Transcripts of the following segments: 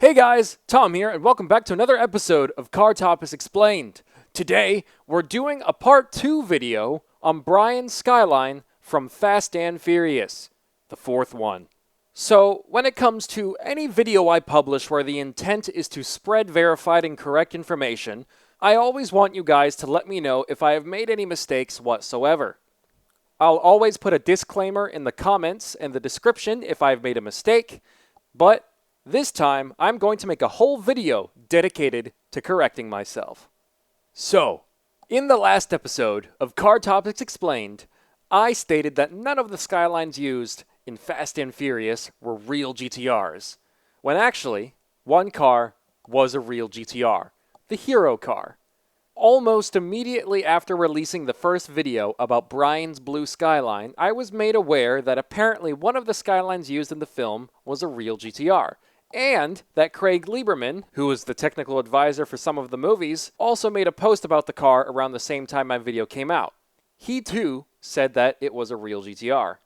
Hey guys, Tom here, and welcome back to another episode of Car Topics Explained. Today, we're doing a part 2 video on Brian's Skyline from Fast and Furious, the fourth one. So, when it comes to any video I publish where the intent is to spread verified and correct information, I always want you guys to let me know if I have made any mistakes whatsoever. I'll always put a disclaimer in the comments and the description if I've made a mistake, but this time I'm going to make a whole video dedicated to correcting myself. So, in the last episode of Car Topics Explained, I stated that none of the Skylines used in Fast and Furious were real GTRs, when actually, one car was a real GTR, the hero car. Almost immediately after releasing the first video about Brian's blue Skyline, I was made aware that apparently one of the Skylines used in the film was a real GTR, and that Craig Lieberman, who was the technical advisor for some of the movies, also made a post about the car around the same time my video came out. He too said that it was a real GTR.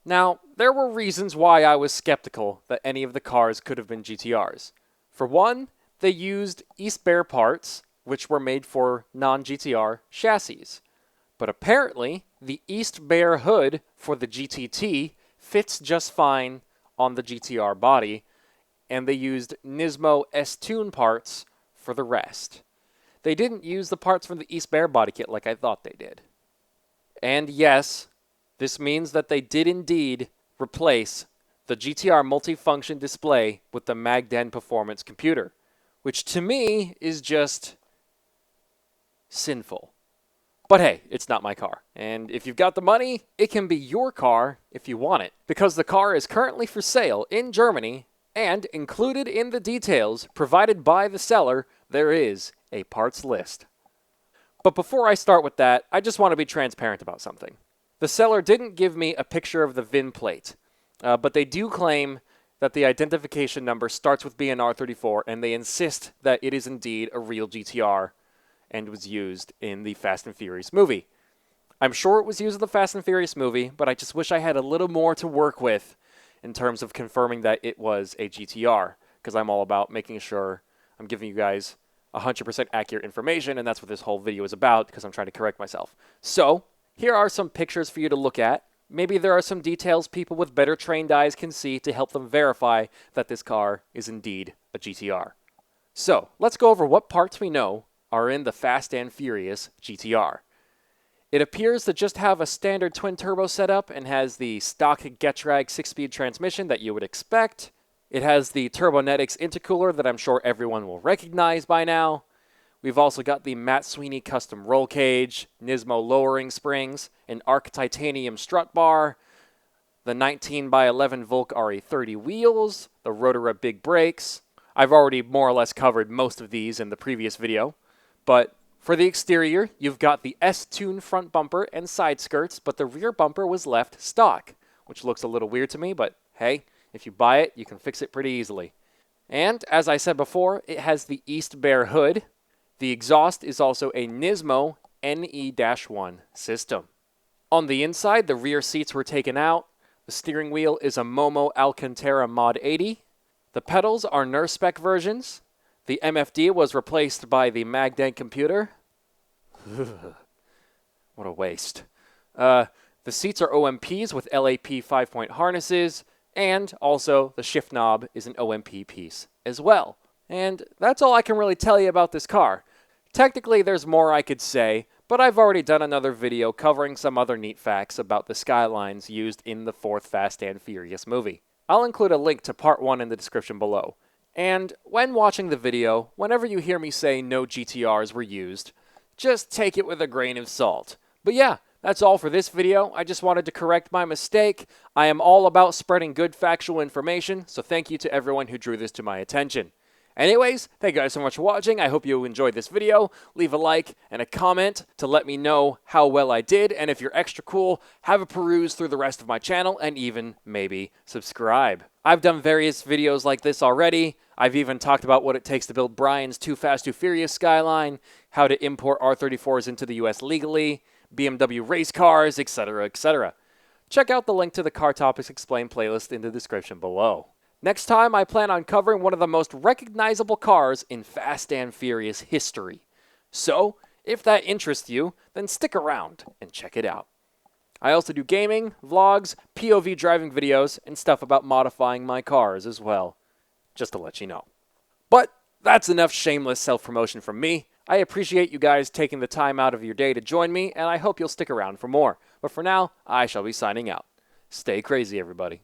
Now, there were reasons why I was skeptical that any of the cars could have been GTRs. For one, they used East Bear parts, which were made for non-GTR chassis. But apparently, the East Bear hood for the GTT fits just fine on the GTR body, and they used Nismo S-Tune parts for the rest. They didn't use the parts from the East Bear body kit like I thought they did. And yes, this means that they did indeed replace the GTR multifunction display with the Magden Performance computer, which to me is just sinful. But hey, it's not my car. And if you've got the money, it can be your car if you want it, because the car is currently for sale in Germany, and included in the details provided by the seller, there is a parts list. But before I start with that, I just want to be transparent about something. The seller didn't give me a picture of the VIN plate, but they do claim that the identification number starts with BNR34, and they insist that it is indeed a real GTR and was used in the Fast and Furious movie. I'm sure it was used in the Fast and Furious movie, but I just wish I had a little more to work with in terms of confirming that it was a GTR, because I'm all about making sure I'm giving you guys 100% accurate information, and that's what this whole video is about, because I'm trying to correct myself. So, here are some pictures for you to look at. Maybe there are some details people with better trained eyes can see to help them verify that this car is indeed a GTR. So, let's go over what parts we know are in the Fast and Furious GTR. It appears to just have a standard twin-turbo setup and has the stock Getrag 6-speed transmission that you would expect. It has the Turbonetics intercooler that I'm sure everyone will recognize by now. We've also got the Matt Sweeney custom roll cage, Nismo lowering springs, an ARC titanium strut bar, the 19x11 Volk RE30 wheels, the Rotorua big brakes. I've already more or less covered most of these in the previous video, but for the exterior, you've got the S-Tune front bumper and side skirts, but the rear bumper was left stock, which looks a little weird to me, but hey, if you buy it, you can fix it pretty easily. And, as I said before, it has the East Bear hood. The exhaust is also a Nismo NE-1 system. On the inside, the rear seats were taken out. The steering wheel is a Momo Alcantara Mod 80. The pedals are NER-spec versions. The MFD was replaced by the Magden computer. What a waste. The seats are OMPs with LAP 5-point harnesses, and also the shift knob is an OMP piece as well. And that's all I can really tell you about this car. Technically, there's more I could say, but I've already done another video covering some other neat facts about the Skylines used in the fourth Fast and Furious movie. I'll include a link to part 1 in the description below. And when watching the video, whenever you hear me say no GTRs were used, just take it with a grain of salt. But yeah, that's all for this video. I just wanted to correct my mistake. I am all about spreading good factual information, so thank you to everyone who drew this to my attention. Anyways, thank you guys so much for watching. I hope you enjoyed this video. Leave a like and a comment to let me know how well I did. And if you're extra cool, have a peruse through the rest of my channel and even maybe subscribe. I've done various videos like this already. I've even talked about what it takes to build Brian's Too Fast, Too Furious Skyline, how to import R34s into the US legally, BMW race cars, etc., etc. Check out the link to the Car Topics Explained playlist in the description below. Next time, I plan on covering one of the most recognizable cars in Fast and Furious history. So, if that interests you, then stick around and check it out. I also do gaming, vlogs, POV driving videos, and stuff about modifying my cars as well, just to let you know. But that's enough shameless self-promotion from me. I appreciate you guys taking the time out of your day to join me, and I hope you'll stick around for more. But for now, I shall be signing out. Stay crazy, everybody.